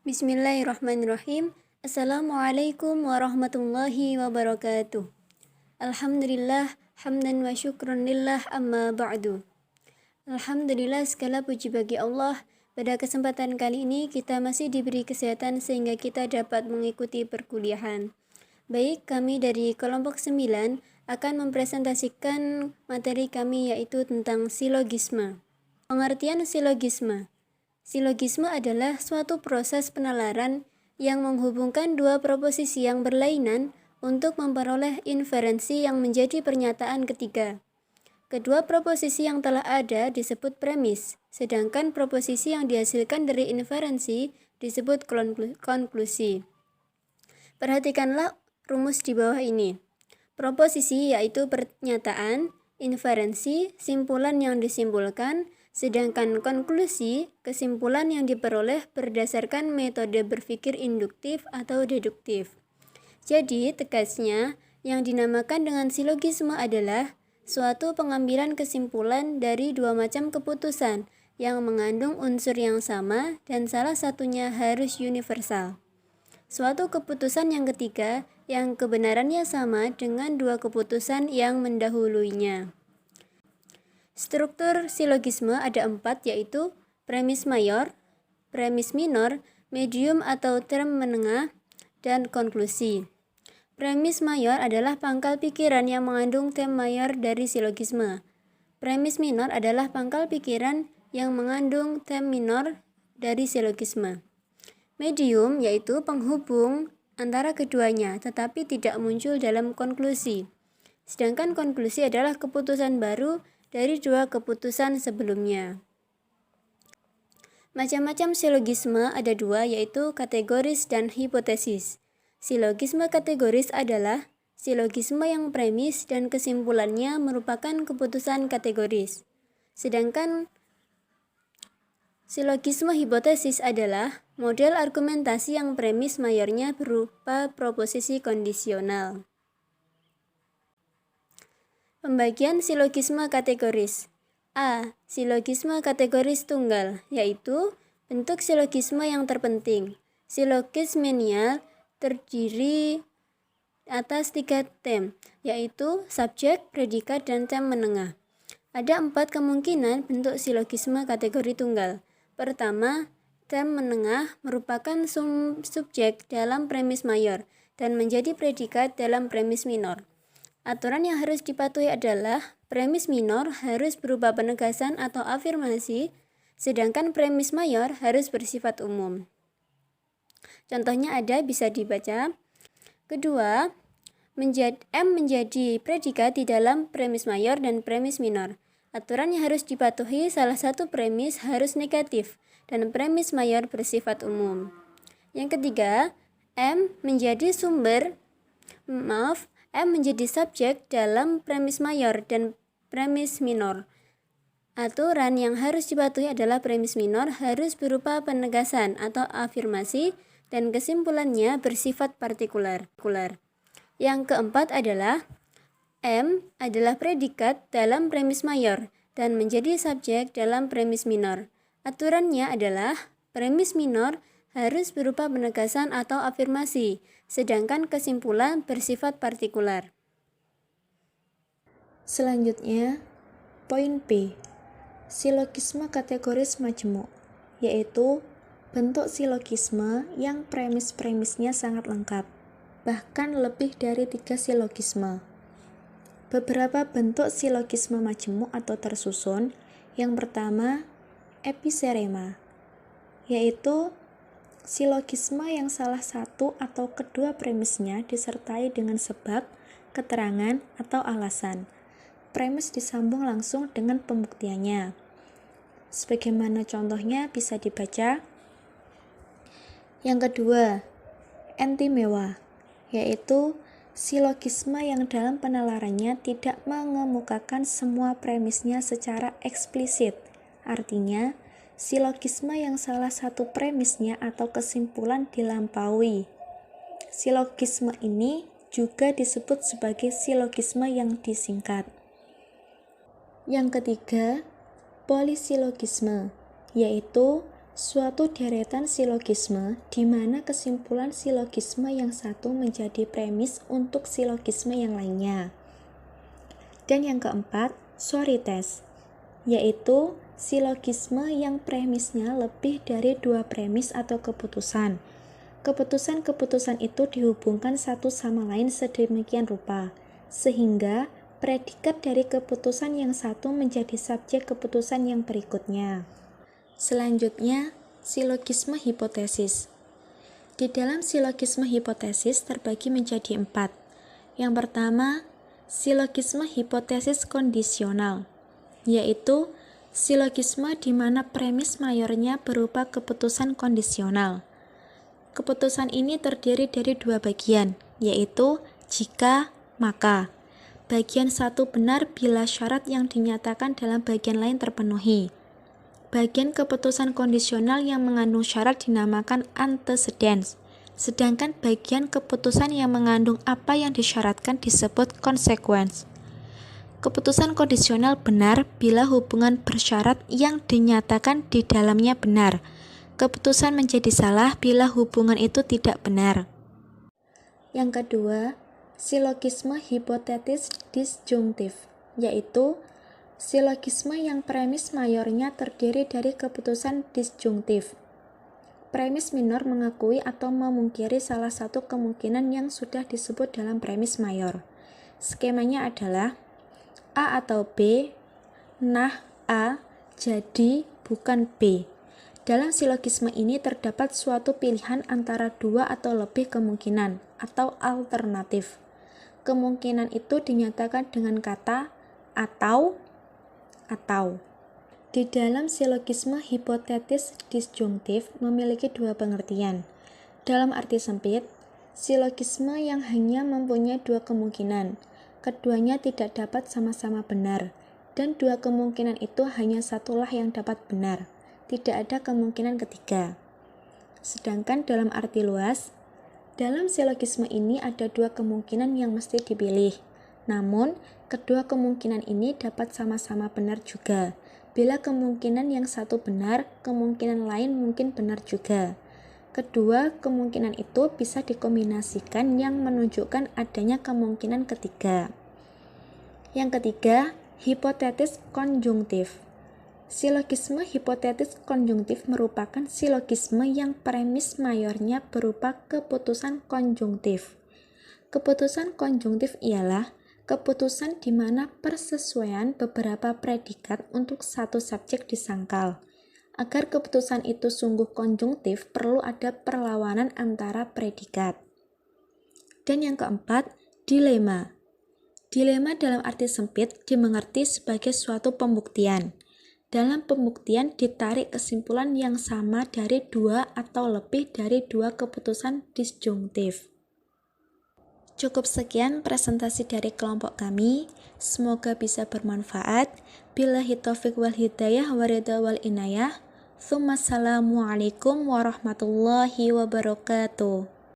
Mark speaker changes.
Speaker 1: Bismillahirrahmanirrahim. Assalamualaikum warahmatullahi wabarakatuh. Alhamdulillah, hamdan wa syukran lillah, amma ba'du. Alhamdulillah, segala puji bagi Allah. Pada kesempatan kali ini kita masih diberi kesehatan sehingga kita dapat mengikuti perkuliahan. Baik, kami dari kelompok 9 akan mempresentasikan materi kami yaitu tentang silogisme. Pengertian silogisme. Silogisme adalah suatu proses penalaran yang menghubungkan dua proposisi yang berlainan untuk memperoleh inferensi yang menjadi pernyataan ketiga. Kedua proposisi yang telah ada disebut premis, sedangkan proposisi yang dihasilkan dari inferensi disebut konklusi. Perhatikanlah rumus di bawah ini. Proposisi yaitu pernyataan, inferensi, simpulan yang disimpulkan, sedangkan konklusi, kesimpulan yang diperoleh berdasarkan metode berpikir induktif atau deduktif. Jadi, tegasnya, yang dinamakan dengan silogisme adalah suatu pengambilan kesimpulan dari dua macam keputusan yang mengandung unsur yang sama dan salah satunya harus universal. Suatu keputusan yang ketiga yang kebenarannya sama dengan dua keputusan yang mendahuluinya. Struktur silogisme ada 4, yaitu premis mayor, premis minor, medium atau term menengah, dan konklusi. Premis mayor adalah pangkal pikiran yang mengandung term mayor dari silogisme. Premis minor adalah pangkal pikiran yang mengandung term minor dari silogisme. Medium yaitu penghubung antara keduanya tetapi tidak muncul dalam konklusi. Sedangkan konklusi adalah keputusan baru dari dua keputusan sebelumnya. Macam-macam silogisme ada dua, yaitu kategoris dan hipotesis. Silogisme kategoris adalah silogisme yang premis dan kesimpulannya merupakan keputusan kategoris. Sedangkan silogisme hipotesis adalah model argumentasi yang premis mayornya berupa proposisi kondisional. Pembagian silogisme kategoris. A. Silogisme kategoris tunggal, yaitu bentuk silogisme yang terpenting. Silogismenial terdiri atas 3 term, yaitu subjek, predikat, dan term menengah. Ada 4 kemungkinan bentuk silogisme kategori tunggal. Pertama, term menengah merupakan subjek dalam premis mayor dan menjadi predikat dalam premis minor. Aturan yang harus dipatuhi adalah premis minor harus berupa penegasan atau afirmasi, sedangkan premis mayor harus bersifat umum. Contohnya ada, bisa dibaca. Kedua, M menjadi predikat di dalam premis mayor dan premis minor. Aturan yang harus dipatuhi, salah satu premis harus negatif dan premis mayor bersifat umum. Yang ketiga, M menjadi subjek dalam premis mayor dan premis minor. Aturan yang harus dipatuhi adalah premis minor harus berupa penegasan atau afirmasi dan kesimpulannya bersifat partikular. Yang keempat adalah M adalah predikat dalam premis mayor dan menjadi subjek dalam premis minor. Aturannya adalah premis minor harus berupa penegasan atau afirmasi, sedangkan kesimpulan bersifat partikular.
Speaker 2: Selanjutnya, poin B. Silogisme kategoris majemuk, yaitu bentuk silogisme yang premis-premisnya sangat lengkap, bahkan lebih dari 3 silogisme. Beberapa bentuk silogisme majemuk atau tersusun. Yang pertama, episerema, yaitu silogisme yang salah satu atau kedua premisnya disertai dengan sebab, keterangan, atau alasan. Premis disambung langsung dengan pembuktiannya. Sebagaimana contohnya bisa dibaca. Yang kedua, entimewa, yaitu silogisme yang dalam penalarannya tidak mengemukakan semua premisnya secara eksplisit. Artinya, silogisme yang salah satu premisnya atau kesimpulan dilampaui. Silogisme ini juga disebut sebagai silogisme yang disingkat. Yang ketiga, polisilogisme, yaitu Suatu deretan silogisme di mana kesimpulan silogisme yang satu menjadi premis untuk silogisme yang lainnya. Dan yang keempat, sorites, yaitu silogisme yang premisnya lebih dari dua premis atau keputusan. Keputusan-keputusan itu dihubungkan satu sama lain sedemikian rupa, sehingga predikat dari keputusan yang satu menjadi subjek keputusan yang berikutnya. Selanjutnya, silogisme hipotesis. Di dalam silogisme hipotesis terbagi menjadi 4. Yang pertama, silogisme hipotesis kondisional, yaitu silogisme di mana premis mayornya berupa keputusan kondisional. Keputusan ini terdiri dari dua bagian, yaitu jika, maka. Bagian satu benar bila syarat yang dinyatakan dalam bagian lain terpenuhi. Bagian keputusan kondisional yang mengandung syarat dinamakan antecedents, sedangkan bagian keputusan yang mengandung apa yang disyaratkan disebut consequence. Keputusan kondisional benar bila hubungan bersyarat yang dinyatakan di dalamnya benar. Keputusan menjadi salah bila hubungan itu tidak benar. Yang kedua, silogisme hipotetis disjunktif, yaitu silogisme yang premis mayornya terdiri dari keputusan disjunktif. Premis minor mengakui atau memungkiri salah satu kemungkinan yang sudah disebut dalam premis mayor. Skemanya adalah A atau B, nah A, jadi bukan B. Dalam silogisme ini terdapat suatu pilihan antara dua atau lebih kemungkinan atau alternatif. Kemungkinan itu dinyatakan dengan kata atau. Di dalam silogisme hipotetis disjunktif memiliki dua pengertian. Dalam arti sempit, silogisme yang hanya mempunyai dua kemungkinan, keduanya tidak dapat sama-sama benar, dan dua kemungkinan itu hanya satulah yang dapat benar, tidak ada kemungkinan ketiga. Sedangkan dalam arti luas, dalam silogisme ini ada dua kemungkinan yang mesti dipilih. Namun, kedua kemungkinan ini dapat sama-sama benar juga. Bila kemungkinan yang satu benar, kemungkinan lain mungkin benar juga. Kedua kemungkinan itu bisa dikombinasikan yang menunjukkan adanya kemungkinan ketiga. Yang ketiga, hipotetis konjungtif. Silogisme hipotetis konjungtif merupakan silogisme yang premis mayornya berupa keputusan konjungtif. Keputusan konjungtif ialah keputusan di mana persesuaian beberapa predikat untuk satu subjek disangkal. Agar keputusan itu sungguh konjungtif, perlu ada perlawanan antara predikat. Dan yang keempat, dilema. Dilema dalam arti sempit dimengerti sebagai suatu pembuktian. Dalam pembuktian ditarik kesimpulan yang sama dari dua atau lebih dari dua keputusan disjunktif. Cukup sekian presentasi dari kelompok kami. Semoga bisa bermanfaat. Billahi taufiq wal hidayah wa ridha wal inayah. Assalamualaikum warahmatullahi wabarakatuh.